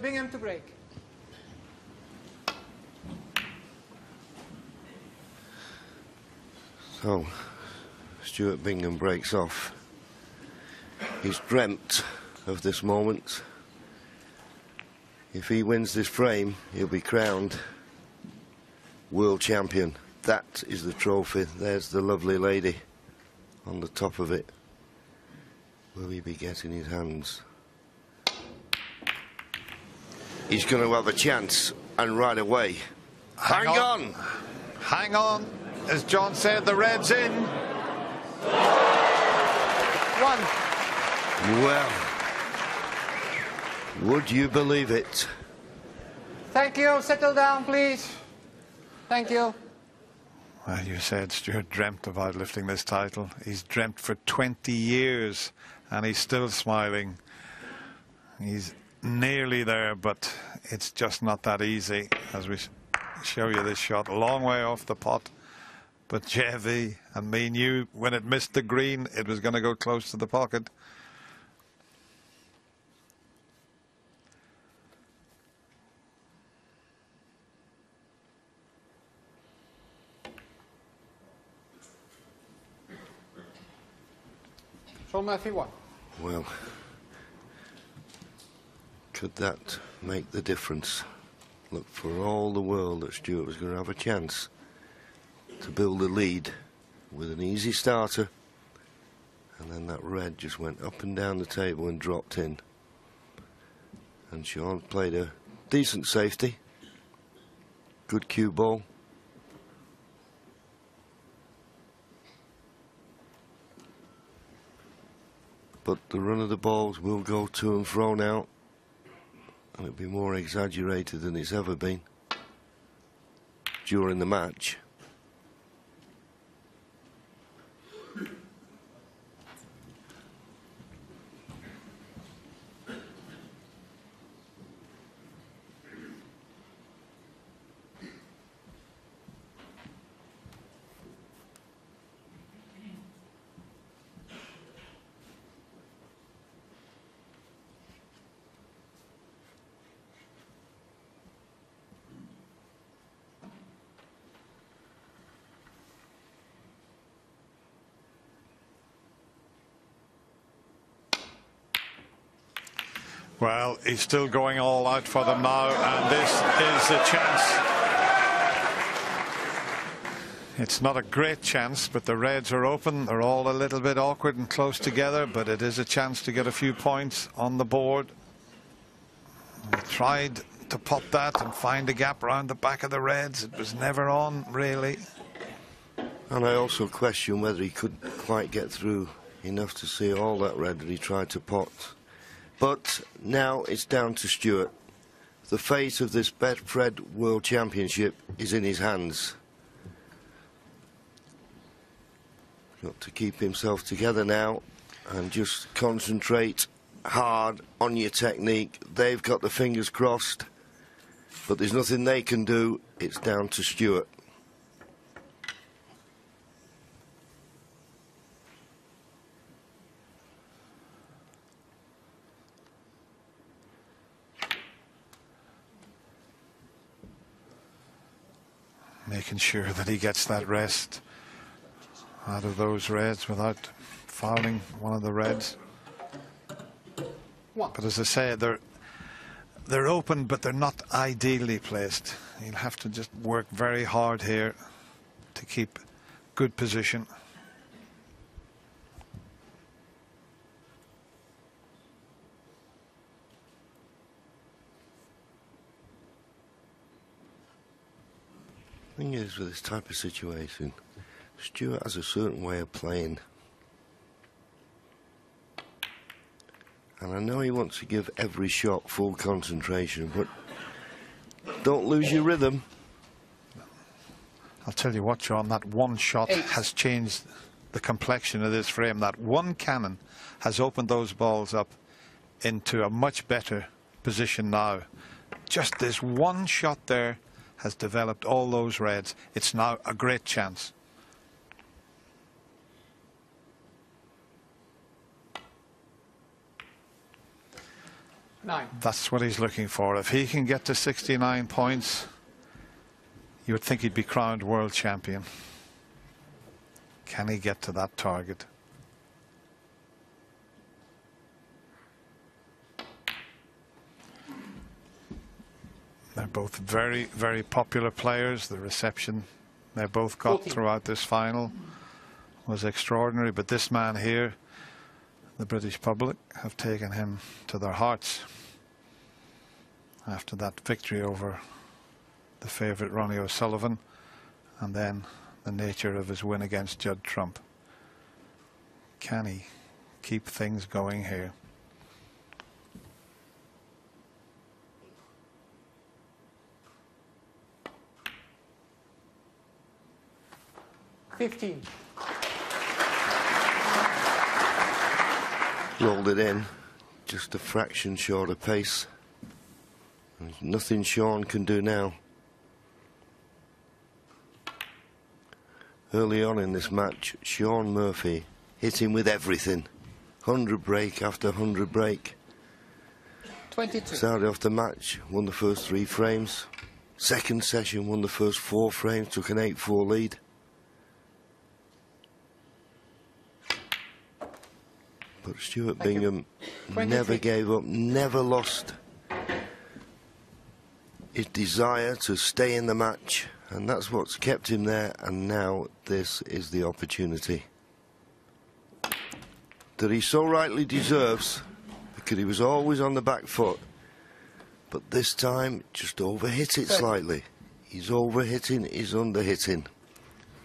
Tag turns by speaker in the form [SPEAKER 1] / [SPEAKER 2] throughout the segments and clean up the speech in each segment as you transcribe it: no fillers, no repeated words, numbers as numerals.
[SPEAKER 1] Stuart Bingham to break.
[SPEAKER 2] So, Stuart Bingham breaks off. He's dreamt of this moment. If he wins this frame, he'll be crowned world champion. That is the trophy. There's the lovely lady on the top of it. Will he be getting his hands? He's going to have a chance, and right away. Hang on!
[SPEAKER 3] Hang on. As John said, the red's in.
[SPEAKER 1] One.
[SPEAKER 2] Well, would you believe it?
[SPEAKER 1] Thank you. Settle down, please. Thank you.
[SPEAKER 3] Well, you said Stuart dreamt about lifting this title. He's dreamt for 20 years, and he's still smiling. He's nearly there, but it's just not that easy. As we show you this shot, a long way off the pot. But JV and me knew when it missed the green, it was going to go close to the pocket.
[SPEAKER 1] Shaun Murphy, one.
[SPEAKER 2] Well, could that make the difference? Look, for all the world that Stuart was going to have a chance to build a lead with an easy starter, and then that red just went up and down the table and dropped in. And Shaun played a decent safety, good cue ball. But the run of the balls will go to and fro now, and it'll be more exaggerated than it's ever been during the match.
[SPEAKER 3] Well, he's still going all out for them now, and this is a chance. It's not a great chance, but the reds are open. They're all a little bit awkward and close together, but it is a chance to get a few points on the board. He tried to pot that and find a gap around the back of the reds. It was never on, really.
[SPEAKER 2] And I also question whether he could quite get through enough to see all that red that he tried to pot. But now it's down to Stuart. The fate of this Betfred World Championship is in his hands. Got to keep himself together now and just concentrate hard on your technique. They've got the fingers crossed, but there's nothing they can do. It's down to Stuart.
[SPEAKER 3] Making sure that he gets that rest out of those reds without fouling one of the reds. But as I say, they're open, but they're not ideally placed. You'll have to just work very hard here to keep good position.
[SPEAKER 2] The thing is, with this type of situation, Stuart has a certain way of playing. And I know he wants to give every shot full concentration, but don't lose your rhythm.
[SPEAKER 3] I'll tell you what, Shaun, that one shot has changed the complexion of this frame. That one cannon has opened those balls up into a much better position now. Just this one shot there has developed all those reds. It's now a great chance.
[SPEAKER 1] 9.
[SPEAKER 3] That's what he's looking for. If he can get to 69 points, you would think he'd be crowned world champion. Can he get to that target? They're both very, very popular players. The reception they both got
[SPEAKER 1] 14.
[SPEAKER 3] throughout this final was extraordinary. But this man here, the British public, have taken him to their hearts after that victory over the favourite Ronnie O'Sullivan, and then the nature of his win against Judd Trump. Can he keep things going here?
[SPEAKER 2] Rolled it in, just a fraction short of pace. There's nothing Shaun can do now. Early on in this match, Shaun Murphy hit him with everything. 100 break after 100 break.
[SPEAKER 1] 22.
[SPEAKER 2] Started off the match, won the first 3 frames. Second session, won the first 4 frames, took an 8-4 lead. But Stuart Bingham never gave up, never lost his desire to stay in the match, and that's what's kept him there. And now this is the opportunity that he so rightly deserves, because he was always on the back foot, but this time just overhit it slightly. He's overhitting, he's underhitting.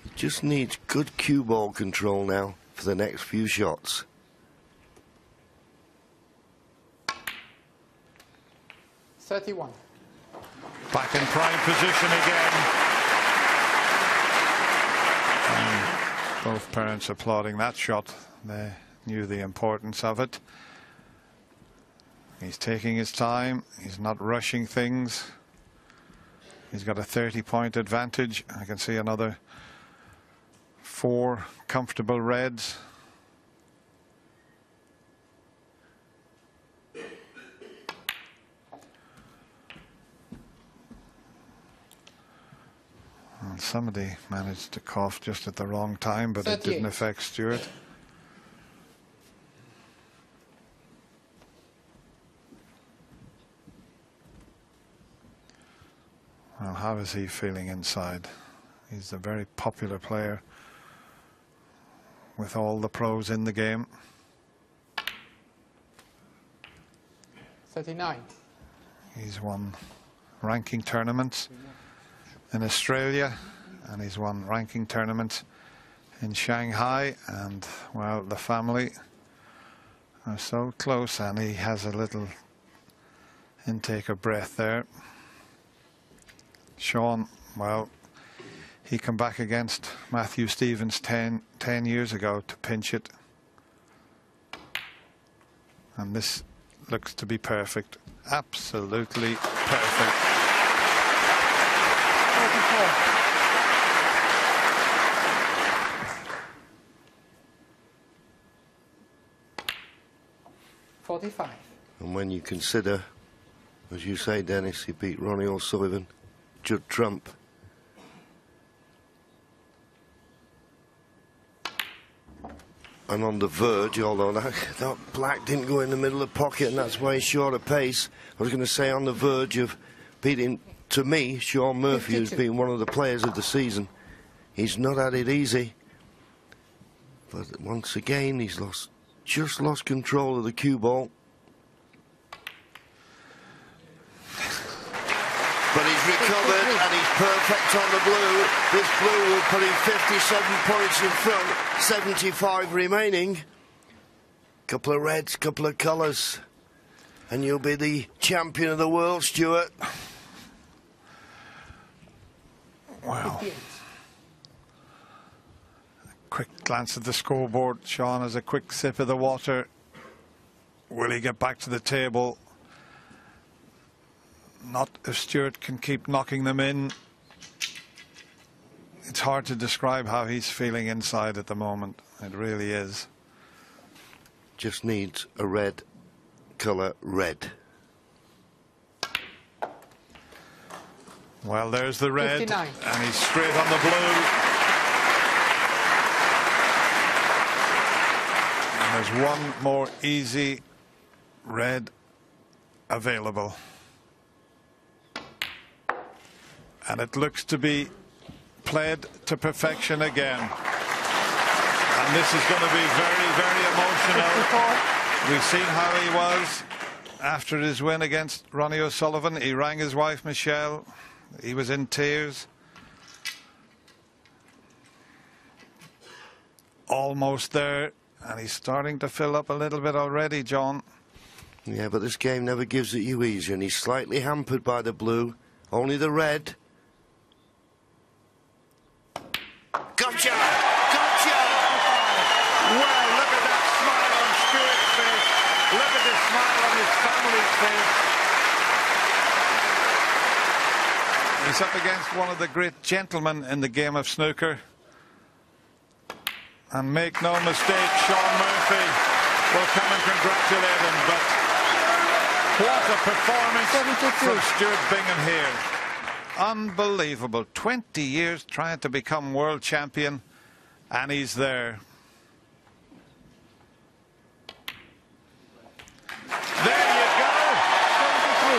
[SPEAKER 2] He just needs good cue ball control now for the next few shots.
[SPEAKER 3] Back in prime position again. And both parents applauding that shot. They knew the importance of it. He's taking his time. He's not rushing things. He's got a 30-point advantage. I can see another 4 comfortable reds. And somebody managed to cough just at the wrong time, but it didn't affect Stuart. Well, how is he feeling inside? He's a very popular player with all the pros in the game.
[SPEAKER 1] 39.
[SPEAKER 3] He's won ranking tournaments in Australia, and he's won ranking tournaments in Shanghai, and well, the family are so close, and he has a little intake of breath there. Shaun, well, he came back against Matthew Stevens 10 years ago to pinch it, and this looks to be perfect, absolutely perfect.
[SPEAKER 1] 45.
[SPEAKER 2] And when you consider, as you say, Dennis, he beat Ronnie O'Sullivan, Judd Trump. And on the verge, although that black didn't go in the middle of the pocket, and that's why he's short of pace. I was going to say on the verge of beating, to me, Shaun Murphy, who's been one of the players of the season. He's not had it easy. But once again, he's just lost control of the cue ball. But he's recovered and he's perfect on the blue. This blue will put him 57 points in front, 75 remaining. Couple of reds, couple of colours, and you'll be the champion of the world, Stuart.
[SPEAKER 3] Wow. Quick glance at the scoreboard. Shaun has a quick sip of the water. Will he get back to the table? Not if Stuart can keep knocking them in. It's hard to describe how he's feeling inside at the moment. It really is.
[SPEAKER 2] Just needs a red colour red.
[SPEAKER 3] Well, there's the red,
[SPEAKER 1] 59.
[SPEAKER 3] and he's straight on the blue. And there's one more easy red available. And it looks to be played to perfection again. And this is going to be very, very emotional.
[SPEAKER 1] 54.
[SPEAKER 3] We've seen how he was after his win against Ronnie O'Sullivan. He rang his wife, Michelle. He was in tears. Almost there. And he's starting to fill up a little bit already, John.
[SPEAKER 2] Yeah, but this game never gives it you easy, and he's slightly hampered by the blue. Only the red. Gotcha! Gotcha!
[SPEAKER 3] Well, look at that smile on Stuart's face. Look at the smile on his family's face. He's up against one of the great gentlemen in the game of snooker. And make no mistake, Shaun Murphy will come and congratulate him. But what a performance
[SPEAKER 1] 72.
[SPEAKER 3] from Stuart Bingham here. Unbelievable. 20 years trying to become world champion, and he's there. There you go.
[SPEAKER 1] 73.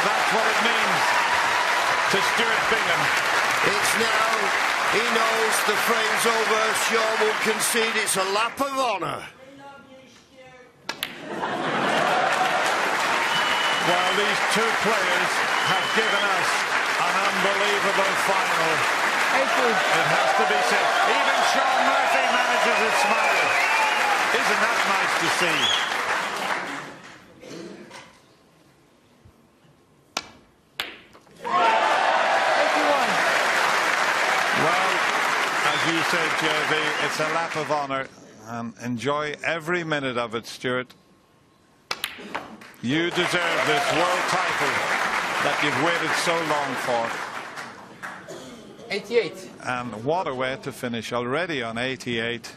[SPEAKER 3] That's what it means to Stuart Bingham.
[SPEAKER 2] It's now. He knows the frame's over. Shaun will concede. It's a lap of honour.
[SPEAKER 3] Well, these two players have given us an unbelievable final.
[SPEAKER 1] 80.
[SPEAKER 3] It has to be said. Even Shaun Murphy manages a smile. Isn't that nice to see? Well, as you said, JV, it's a lap of honour. And enjoy every minute of it, Stuart. You deserve this world title that you've waited so long for.
[SPEAKER 1] 88.
[SPEAKER 3] And what a way to finish, already on 88.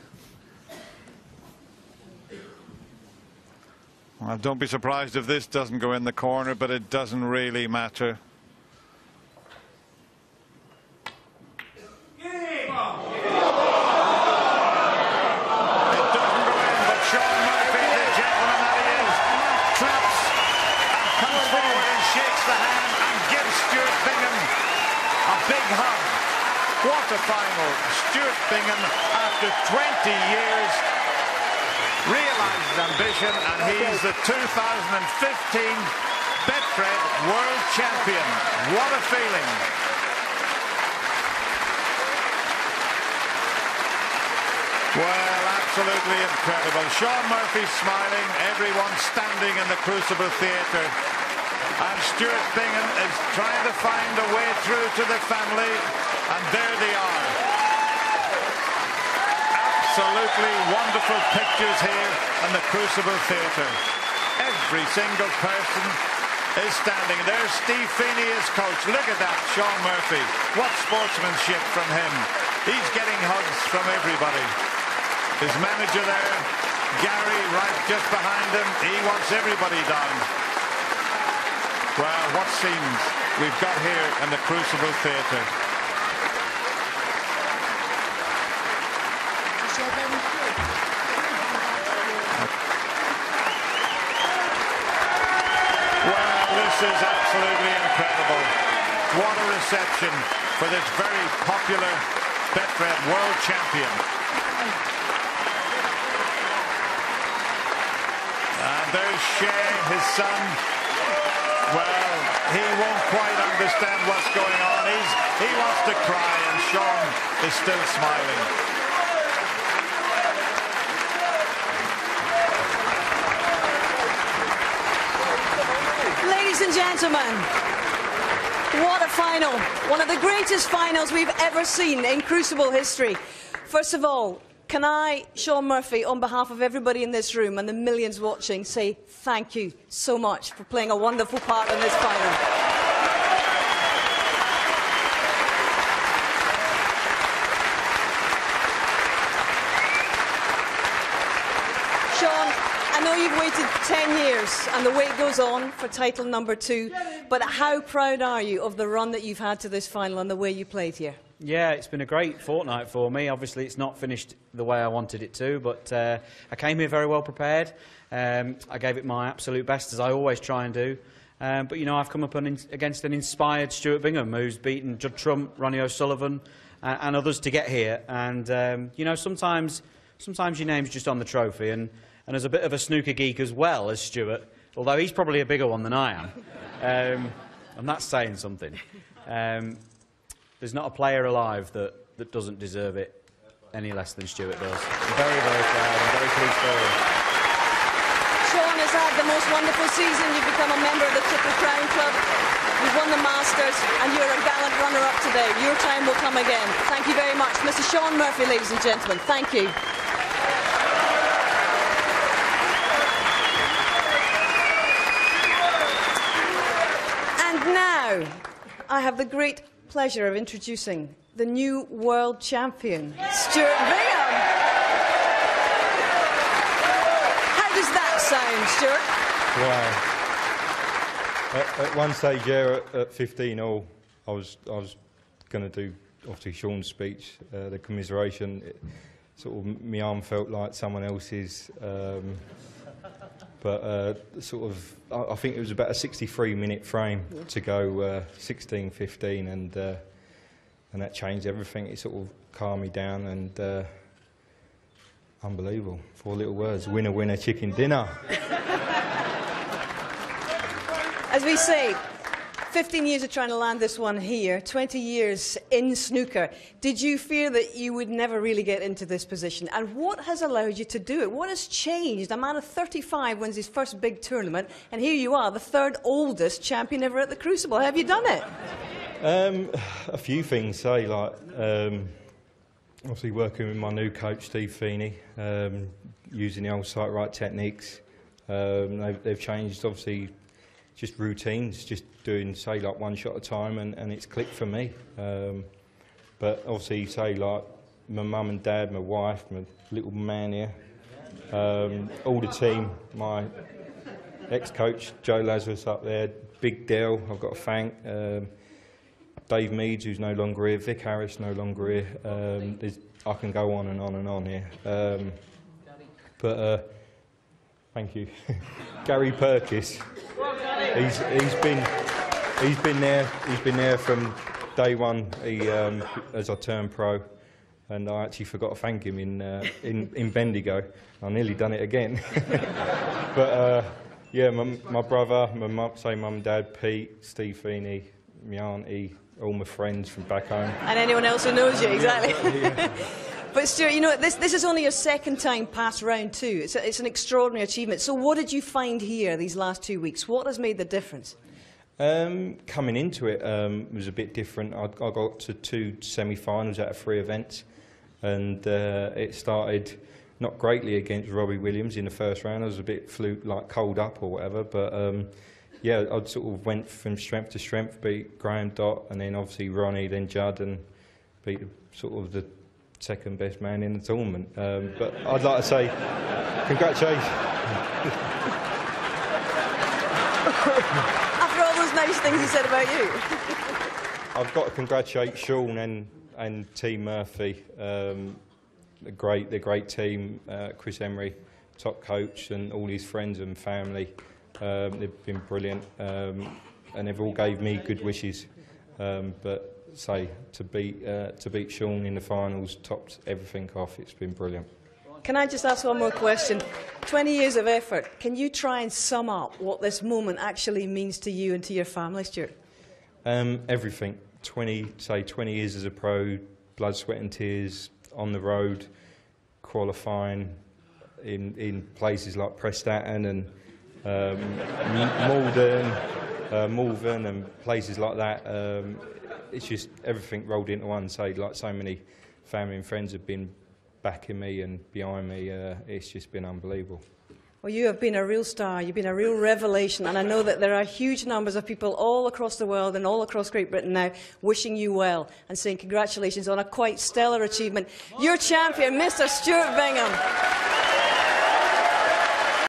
[SPEAKER 3] Well, don't be surprised if this doesn't go in the corner, but it doesn't really matter. What a final. Stuart Bingham, after 20 years, realises ambition, and he's the 2015 Betfred World Champion. What a feeling. Well, absolutely incredible. Shaun Murphy smiling, everyone standing in the Crucible Theatre. And Stuart Bingham is trying to find a way through to the family, and there they are. Absolutely wonderful pictures here in the Crucible Theatre. Every single person is standing. There's Steve Feeney, his coach. Look at that, Shaun Murphy. What sportsmanship from him. He's getting hugs from everybody. His manager there, Gary, right just behind him. He wants everybody down. Well, what scenes we've got here in the Crucible Theatre. Well, this is absolutely incredible. What a reception for this very popular Betfred World Champion. And there's Shaun, his son. Well, he won't quite understand what's going on. He wants to cry, and Shaun is still smiling.
[SPEAKER 4] Ladies and gentlemen, what a final. One of the greatest finals we've ever seen in Crucible history. First of all, can I, Shaun Murphy, on behalf of everybody in this room and the millions watching, say thank you so much for playing a wonderful part in this final. Shaun, I know you've waited waited 10 years, and the wait goes on for title number 2. But how proud are you of the run that you've had to this final and the way you played here?
[SPEAKER 5] Yeah, it's been a great fortnight for me. Obviously, it's not finished the way I wanted it to, but I came here very well prepared. I gave it my absolute best, as I always try and do. But, you know, I've come up against an inspired Stuart Bingham, who's beaten Judd Trump, Ronnie O'Sullivan and others to get here. And, you know, sometimes your name's just on the trophy. And as a bit of a snooker geek as well as Stuart, although he's probably a bigger one than I am, and that's saying something. There's not a player alive that doesn't deserve it any less than Stuart does. I'm very, very proud. I'm very pleased for him.
[SPEAKER 4] Shaun has had the most wonderful season. You've become a member of the Triple Crown Club. You've won the Masters, and you're a gallant runner-up today. Your time will come again. Thank you very much. Mr. Shaun Murphy, ladies and gentlemen. Thank you. And now, I have the great pleasure of introducing the new world champion, Stuart Bingham. How does that sound, Stuart?
[SPEAKER 6] Wow. At one stage there, at 15 all, I was going to do, obviously, Shaun's speech, the commiseration. Sort of, my arm felt like someone else's. But sort of, I think it was about a 63-minute frame to go 16-15, and that changed everything. It sort of calmed me down, and unbelievable. 4 little words: winner, winner, chicken dinner.
[SPEAKER 4] As we say, 15 years of trying to land this one here, 20 years in snooker. Did you fear that you would never really get into this position? And what has allowed you to do it? What has changed? A man of 35 wins his first big tournament, and here you are, the 3rd oldest champion ever at the Crucible. Have you done it?
[SPEAKER 6] A few things, say, like obviously working with my new coach, Steve Feeney, using the old sight right techniques. They've changed, obviously, just routines, just doing, say, like 1 shot at a time, and it's clicked for me. But obviously, say, like my mum and dad, my wife, my little man here, all the team, my ex-coach, Joe Lazarus up there, Big Dell, I've got to thank, Dave Meads, who's no longer here, Vic Harris, no longer here. I can go on and on and on here. But thank you. Gary Perkis. He's been there from day one. As I turned pro, and I actually forgot to thank him in Bendigo. I nearly done it again. But yeah, my brother, my mum and dad, Pete, Steve Feeney, my auntie, all my friends from back home,
[SPEAKER 4] and anyone else who knows you, exactly.
[SPEAKER 6] Yeah.
[SPEAKER 4] But Stuart, you know, this is only your 2nd time past round 2. It's an extraordinary achievement. So what did you find here these last 2 weeks? What has made the difference?
[SPEAKER 6] Coming into it was a bit different. I got to 2 semi-finals out of 3 events, and it started not greatly against Robbie Williams in the first round. I was a bit cold up or whatever, but yeah, I sort of went from strength to strength, beat Graham Dott, and then obviously Ronnie, then Judd, and beat sort of the 2nd best man in the tournament. But I'd like to say congratulations.
[SPEAKER 4] After all those nice things he said about you.
[SPEAKER 6] I've got to congratulate Shaun and Team Murphy. The great team. Chris Emery, top coach, and all his friends and family. They've been brilliant, and they've all gave me good wishes. But say to beat Shaun in the finals topped everything off. It's been brilliant.
[SPEAKER 4] Can I just ask one more question? 20 years of effort. Can you try and sum up what this moment actually means to you and to your family, Stuart?
[SPEAKER 6] Everything. 20 years as a pro, blood, sweat and tears, on the road, qualifying in places like Prestatyn and Malvern and places like that. It's just everything rolled into one. Like so many family and friends have been backing me and behind me. It's just been unbelievable.
[SPEAKER 4] Well, you have been a real star. You've been a real revelation, and I know that there are huge numbers of people all across the world and all across Great Britain now wishing you well and saying congratulations on a quite stellar achievement. Your champion, Mr. Stuart Bingham.